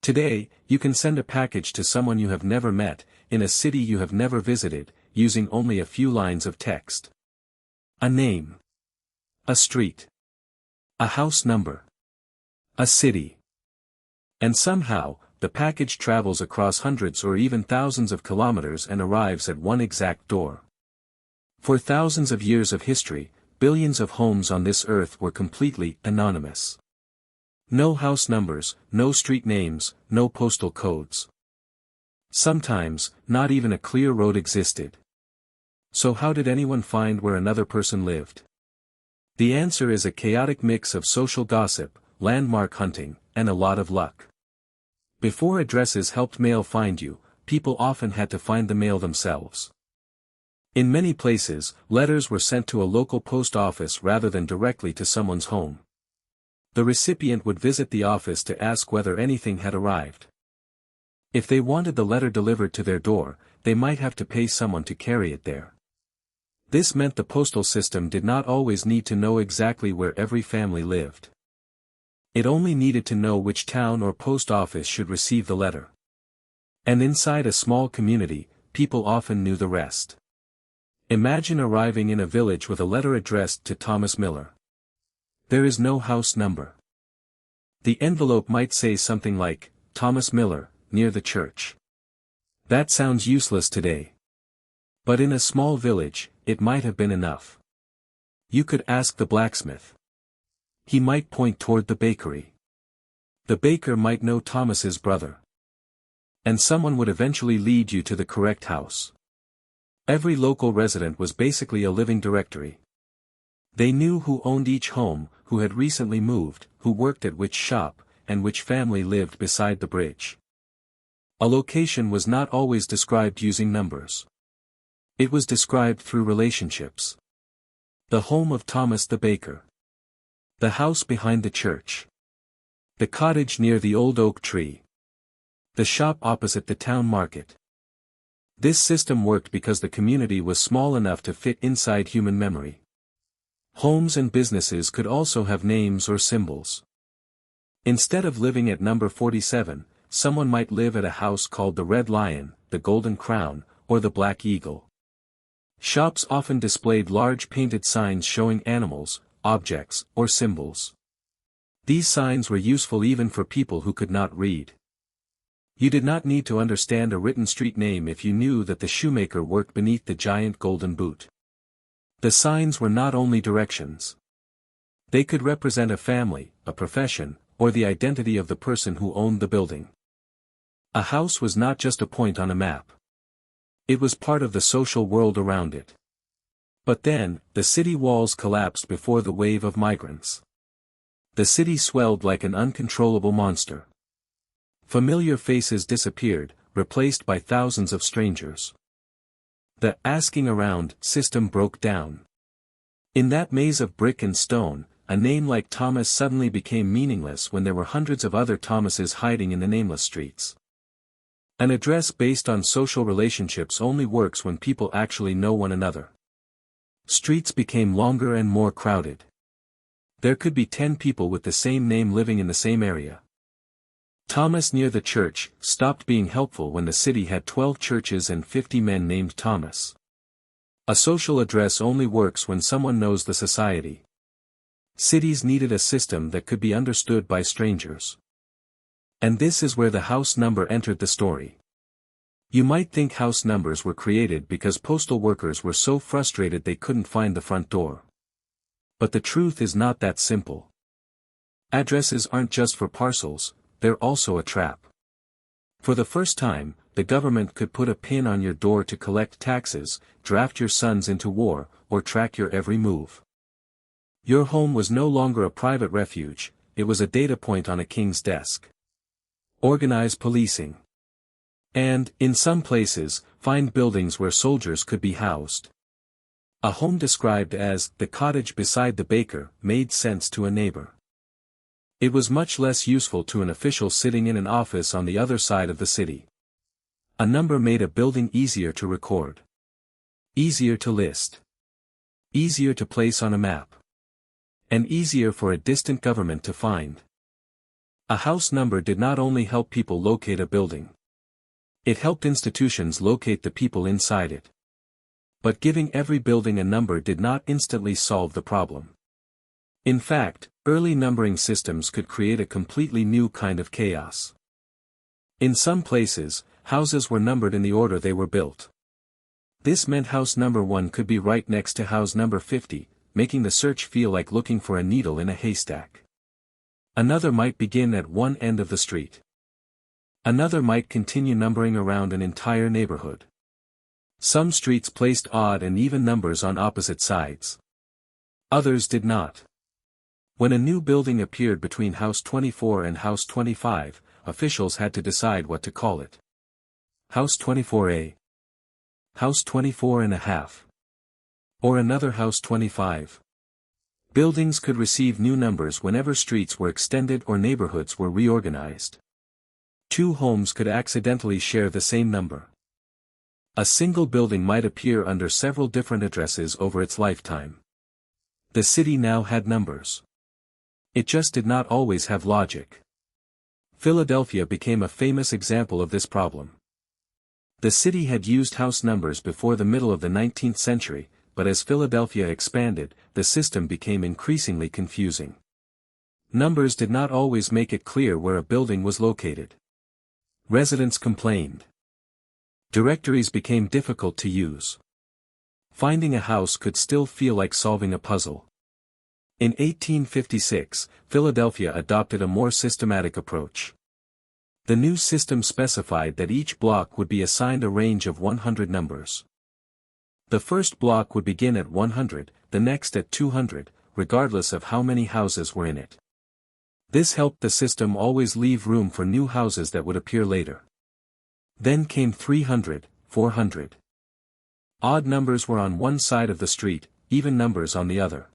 Today, you can send a package to someone you have never met, in a city you have never visited, using only a few lines of text. A name. A street. A house number. A city. And somehow, the package travels across hundreds or even thousands of kilometers and arrives at one exact door. For thousands of years of history, billions of homes on this earth were completely anonymous. No house numbers, no street names, no postal codes. Sometimes, not even a clear road existed. So how did anyone find where another person lived? The answer is a chaotic mix of social gossip, landmark hunting, and a lot of luck. Before addresses helped mail find you, people often had to find the mail themselves. In many places, letters were sent to a local post office rather than directly to someone's home. The recipient would visit the office to ask whether anything had arrived. If they wanted the letter delivered to their door, they might have to pay someone to carry it there. This meant the postal system did not always need to know exactly where every family lived. It only needed to know which town or post office should receive the letter. And inside a small community, people often knew the rest. Imagine arriving in a village with a letter addressed to Thomas Miller. There is no house number. The envelope might say something like, Thomas Miller, near the church. That sounds useless today. But in a small village, it might have been enough. You could ask the blacksmith. He might point toward the bakery. The baker might know Thomas's brother. And someone would eventually lead you to the correct house. Every local resident was basically a living directory. They knew who owned each home, who had recently moved, who worked at which shop, and which family lived beside the bridge. A location was not always described using numbers. It was described through relationships. The home of Thomas the baker. The house behind the church. The cottage near the old oak tree. The shop opposite the town market. This system worked because the community was small enough to fit inside human memory. Homes and businesses could also have names or symbols. Instead of living at number 47, someone might live at a house called the Red Lion, the Golden Crown, or the Black Eagle. Shops often displayed large painted signs showing animals, objects, or symbols. These signs were useful even for people who could not read. You did not need to understand a written street name if you knew that the shoemaker worked beneath the giant golden boot. The signs were not only directions. They could represent a family, a profession, or the identity of the person who owned the building. A house was not just a point on a map. It was part of the social world around it. But then, the city walls collapsed before the wave of migrants. The city swelled like an uncontrollable monster. Familiar faces disappeared, replaced by thousands of strangers. The asking around system broke down. In that maze of brick and stone, a name like Thomas suddenly became meaningless when there were hundreds of other Thomases hiding in the nameless streets. An address based on social relationships only works when people actually know one another. Streets became longer and more crowded. There could be 10 people with the same name living in the same area. Thomas near the church stopped being helpful when the city had 12 churches and 50 men named Thomas. A social address only works when someone knows the society. Cities needed a system that could be understood by strangers. And this is where the house number entered the story. You might think house numbers were created because postal workers were so frustrated they couldn't find the front door. But the truth is not that simple. Addresses aren't just for parcels, they're also a trap. For the first time, the government could put a pin on your door to collect taxes, draft your sons into war, or track your every move. Your home was no longer a private refuge, it was a data point on a king's desk. Organize policing. And, in some places, find buildings where soldiers could be housed. A home described as the cottage beside the baker made sense to a neighbor. It was much less useful to an official sitting in an office on the other side of the city. A number made a building easier to record. Easier to list. Easier to place on a map. And easier for a distant government to find. A house number did not only help people locate a building. It helped institutions locate the people inside it. But giving every building a number did not instantly solve the problem. In fact, early numbering systems could create a completely new kind of chaos. In some places, houses were numbered in the order they were built. This meant house number 1 could be right next to house number 50, making the search feel like looking for a needle in a haystack. Another might begin at one end of the street. Another might continue numbering around an entire neighborhood. Some streets placed odd and even numbers on opposite sides. Others did not. When a new building appeared between House 24 and House 25, officials had to decide what to call it. House 24A. House 24 and a half. Or another House 25. Buildings could receive new numbers whenever streets were extended or neighborhoods were reorganized. Two homes could accidentally share the same number. A single building might appear under several different addresses over its lifetime. The city now had numbers. It just did not always have logic. Philadelphia became a famous example of this problem. The city had used house numbers before the middle of the 19th century, but as Philadelphia expanded, the system became increasingly confusing. Numbers did not always make it clear where a building was located. Residents complained. Directories became difficult to use. Finding a house could still feel like solving a puzzle. In 1856, Philadelphia adopted a more systematic approach. The new system specified that each block would be assigned a range of 100 numbers. The first block would begin at 100, the next at 200, regardless of how many houses were in it. This helped the system always leave room for new houses that would appear later. Then came 300, 400. Odd numbers were on one side of the street, even numbers on the other.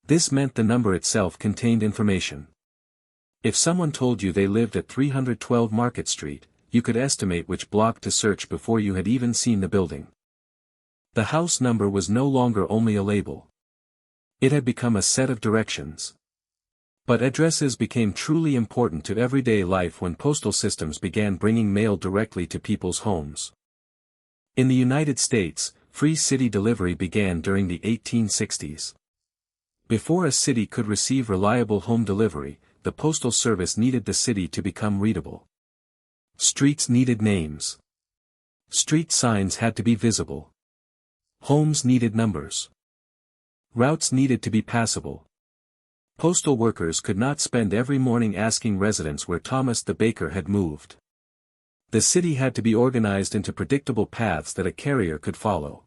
This meant the number itself contained information. If someone told you they lived at 312 Market Street, you could estimate which block to search before you had even seen the building. The house number was no longer only a label. It had become a set of directions. But addresses became truly important to everyday life when postal systems began bringing mail directly to people's homes. In the United States, free city delivery began during the 1860s. Before a city could receive reliable home delivery, the postal service needed the city to become readable. Streets needed names. Street signs had to be visible. Homes needed numbers. Routes needed to be passable. Postal workers could not spend every morning asking residents where Thomas the baker had moved. The city had to be organized into predictable paths that a carrier could follow.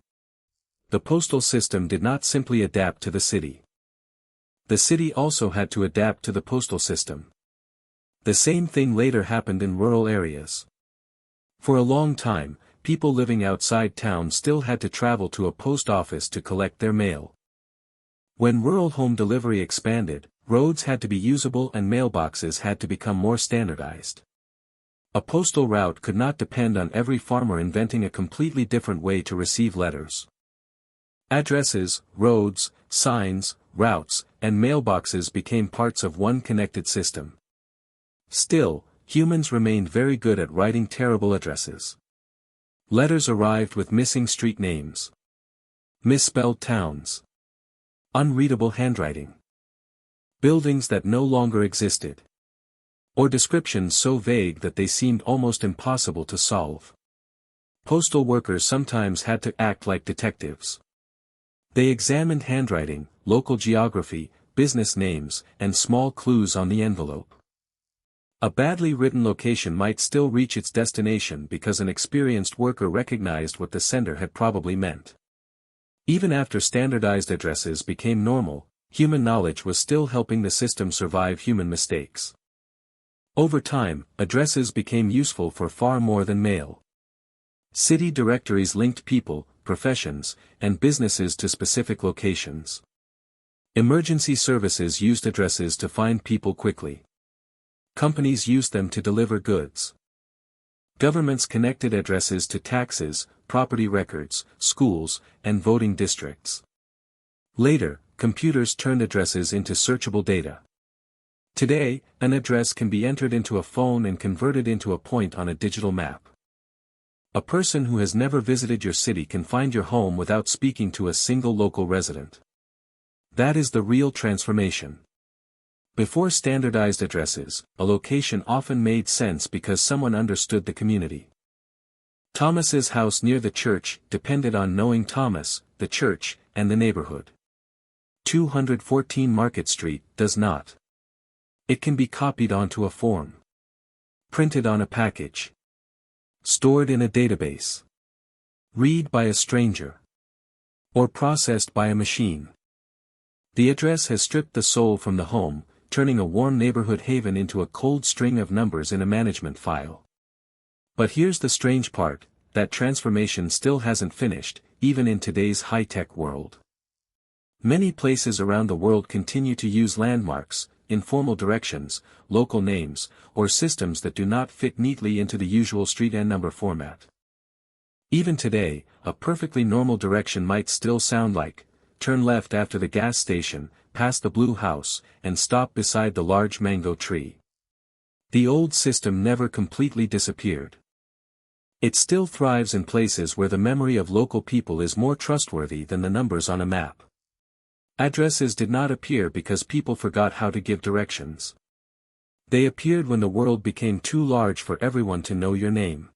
The postal system did not simply adapt to the city. The city also had to adapt to the postal system. The same thing later happened in rural areas. For a long time, people living outside town still had to travel to a post office to collect their mail. When rural home delivery expanded, roads had to be usable and mailboxes had to become more standardized. A postal route could not depend on every farmer inventing a completely different way to receive letters. Addresses, roads, signs, routes, and mailboxes became parts of one connected system. Still, humans remained very good at writing terrible addresses. Letters arrived with missing street names, misspelled towns, unreadable handwriting, buildings that no longer existed, or descriptions so vague that they seemed almost impossible to solve. Postal workers sometimes had to act like detectives. They examined handwriting, local geography, business names, and small clues on the envelope. A badly written location might still reach its destination because an experienced worker recognized what the sender had probably meant. Even after standardized addresses became normal, human knowledge was still helping the system survive human mistakes. Over time, addresses became useful for far more than mail. City directories linked people, professions, and businesses to specific locations. Emergency services used addresses to find people quickly. Companies used them to deliver goods. Governments connected addresses to taxes, property records, schools, and voting districts. Later, computers turned addresses into searchable data. Today, an address can be entered into a phone and converted into a point on a digital map. A person who has never visited your city can find your home without speaking to a single local resident. That is the real transformation. Before standardized addresses, a location often made sense because someone understood the community. Thomas's house near the church depended on knowing Thomas, the church, and the neighborhood. 214 Market Street does not. It can be copied onto a form, printed on a package, stored in a database, read by a stranger, or processed by a machine. The address has stripped the soul from the home, turning a warm neighborhood haven into a cold string of numbers in a management file. But here's the strange part, that transformation still hasn't finished, even in today's high-tech world. Many places around the world continue to use landmarks, informal directions, local names, or systems that do not fit neatly into the usual street and number format. Even today, a perfectly normal direction might still sound like, turn left after the gas station, pass the blue house, and stop beside the large mango tree. The old system never completely disappeared. It still thrives in places where the memory of local people is more trustworthy than the numbers on a map. Addresses did not appear because people forgot how to give directions. They appeared when the world became too large for everyone to know your name.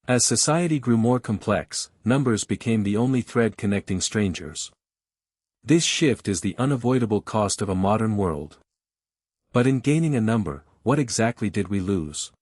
As society grew more complex, numbers became the only thread connecting strangers. This shift is the unavoidable cost of a modern world. But in gaining a number, what exactly did we lose?